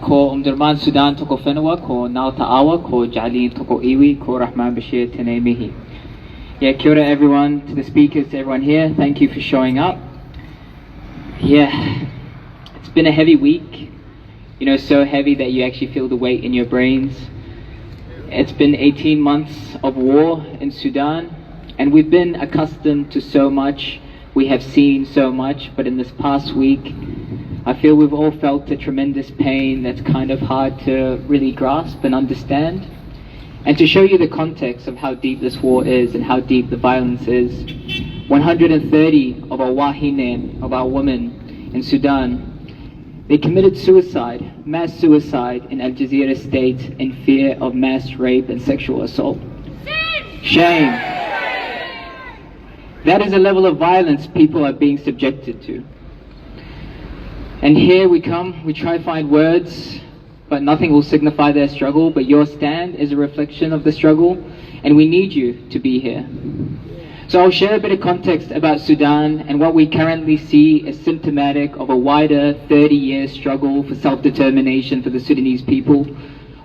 Ko Umdurman Sudan toko whenua, ko Aotearoa, ko Jalin toko iwi, ko Rahman Bashir tēnei mihi. Yeah, kia ora everyone, to the speakers, to everyone here, thank you for showing up. Yeah, it's been a heavy week, you know, so heavy that you actually feel the weight in your brains. It's been 18 months of war in Sudan, and we've been accustomed to so much, we have seen so much, but in this past week, I feel we've all felt a tremendous pain that's kind of hard to really grasp and understand. And to show you the context of how deep this war is and how deep the violence is, 130 of our wahine, of our women in Sudan, they committed suicide, mass suicide in Al Jazeera state in fear of mass rape and sexual assault. Shame. That is a level of violence people are being subjected to. And here we come, we try to find words, but nothing will signify their struggle, but your stand is a reflection of the struggle, and we need you to be here. So I'll share a bit of context about Sudan, and what we currently see is symptomatic of a wider 30-year struggle for self-determination for the Sudanese people.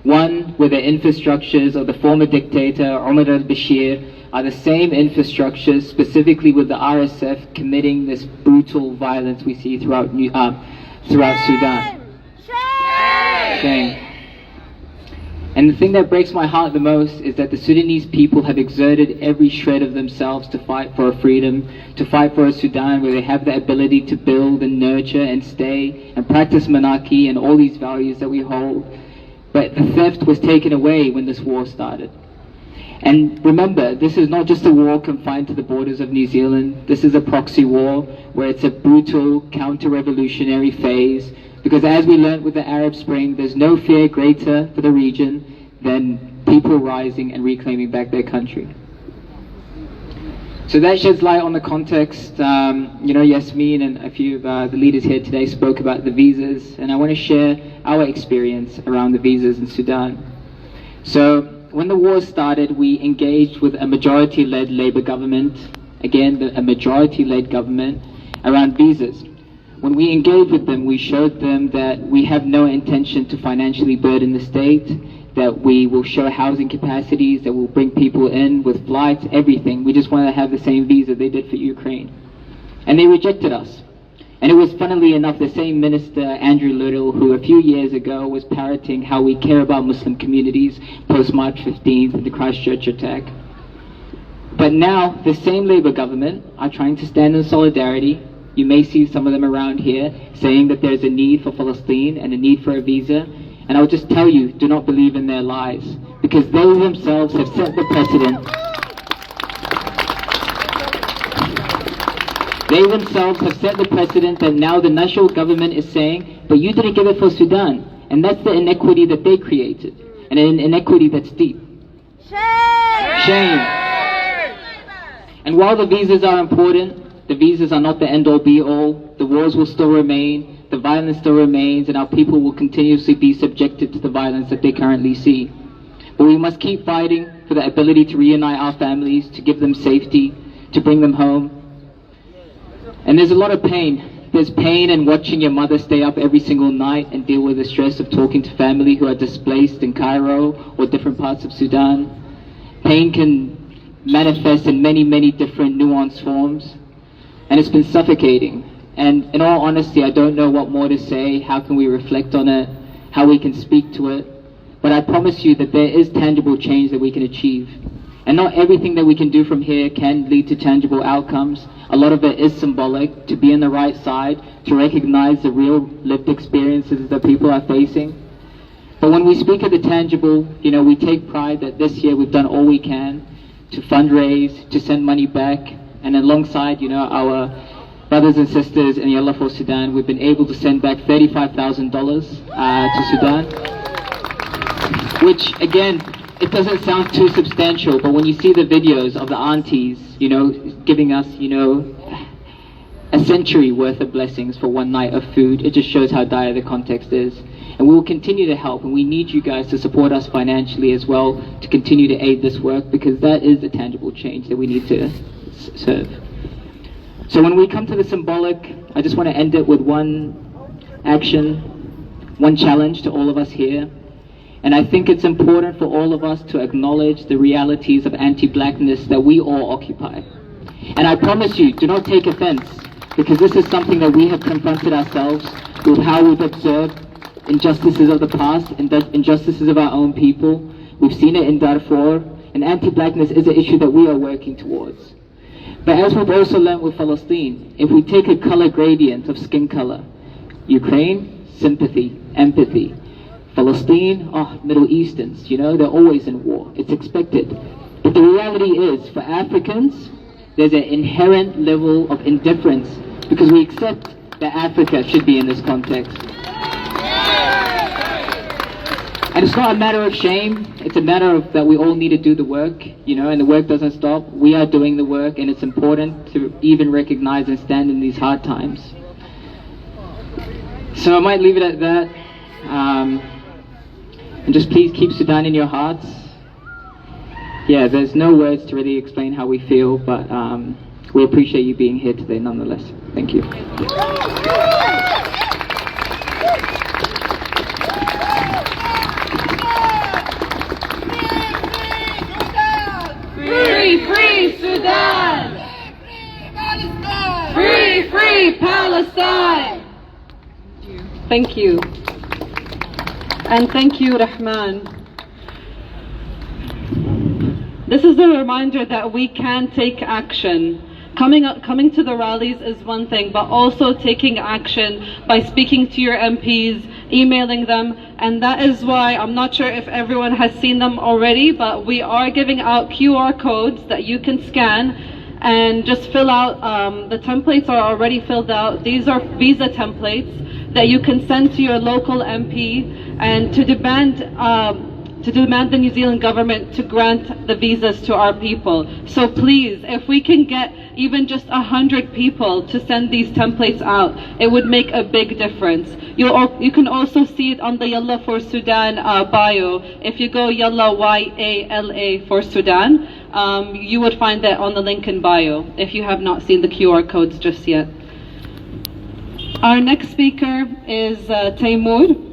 One where the infrastructures of the former dictator Rahman Bashir are the same infrastructures, specifically with the RSF committing this brutal violence we see throughout Sudan. Shame. And the thing that breaks my heart the most is that the Sudanese people have exerted every shred of themselves to fight for a freedom, to fight for a Sudan where they have the ability to build and nurture and stay and practice monarchy and all these values that we hold. But the theft was taken away when this war started. And remember, this is not just a war confined to the borders of New Zealand. This is a proxy war where it's a brutal counter-revolutionary phase, because as we learned with the Arab Spring, there's no fear greater for the region than people rising and reclaiming back their country. So that sheds light on the context. You know, Yasmin and a few of the leaders here today spoke about the visas, and I want to share our experience around the visas in Sudan. So when the war started, we engaged with a majority-led Labour government, again, a majority-led government, around visas. When we engaged with them, we showed them that we have no intention to financially burden the state, that we will show housing capacities, that we'll bring people in with flights, everything. We just want to have the same visa they did for Ukraine. And they rejected us. And it was, funnily enough, the same minister, Andrew Little, who a few years ago was parroting how we care about Muslim communities post-March 15th and the Christchurch attack. But now, the same Labour government are trying to stand in solidarity. You may see some of them around here saying that there's a need for Palestine and a need for a visa. And I'll just tell you, do not believe in their lies, because they themselves have set the precedent. They themselves have set the precedent that now the national government is saying, but you didn't give it for Sudan. And that's the inequity that they created, and an inequity that's deep. Shame. And while the visas are important, the visas are not the end-all be-all. The wars will still remain, the violence still remains, and our people will continuously be subjected to the violence that they currently see. But we must keep fighting for the ability to reunite our families, to give them safety, to bring them home. And there's a lot of pain. There's pain in watching your mother stay up every single night and deal with the stress of talking to family who are displaced in Cairo or different parts of Sudan. Pain can manifest in many, many different nuanced forms. And it's been suffocating. And in all honesty, I don't know what more to say. How can we reflect on it? How we can speak to it? But I promise you that there is tangible change that we can achieve. And not everything that we can do from here can lead to tangible outcomes. A lot of it is symbolic, to be on the right side, to recognize the real lived experiences that people are facing. But when we speak of the tangible, you know, we take pride that this year we've done all we can to fundraise, to send money back. And alongside, you know, our brothers and sisters in Yalla for Sudan, we've been able to send back $35,000 to Sudan. Which, again, it doesn't sound too substantial, but when you see the videos of the aunties, you know, giving us, you know, a century worth of blessings for one night of food, it just shows how dire the context is. And we will continue to help, and we need you guys to support us financially as well to continue to aid this work, because that is the tangible change that we need to serve. So when we come to the symbolic, I just want to end it with one action. one challenge to all of us here. And I think it's important for all of us to acknowledge the realities of anti-blackness that we all occupy. And I promise you, do not take offense, because this is something that we have confronted ourselves with, how we've observed injustices of the past and the injustices of our own people. We've seen it in Darfur, and anti-blackness is an issue that we are working towards. But as we've also learned with Palestine, if we take a color gradient of skin color, Ukraine, sympathy, empathy. Palestine, Middle Easterns, they're always in war. It's expected. But the reality is, for Africans, there's an inherent level of indifference because we accept that Africa should be in this context. And it's not a matter of shame. It's a matter of that we all need to do the work, and the work doesn't stop. We are doing the work, and it's important to even recognize and stand in these hard times. So I might leave it at that. And just please keep Sudan in your hearts. Yeah, there's no words to really explain how we feel, but we appreciate you being here today nonetheless. Thank you. Free, free Sudan! Free, free Palestine! Thank you. And thank you, Rahman. This is a reminder that we can take action. Coming to the rallies is one thing, but also taking action by speaking to your MPs, emailing them, and that is why I'm not sure if everyone has seen them already, but we are giving out QR codes that you can scan and just fill out. The templates are already filled out. These are visa templates that you can send to your local MP and to demand the New Zealand government to grant the visas to our people. So please, if we can get even just 100 people to send these templates out, it would make a big difference. You can also see it on the Yalla for Sudan bio. If you go Yalla YALA for Sudan, you would find that on the link in bio if you have not seen the QR codes just yet. Our next speaker is Taimur.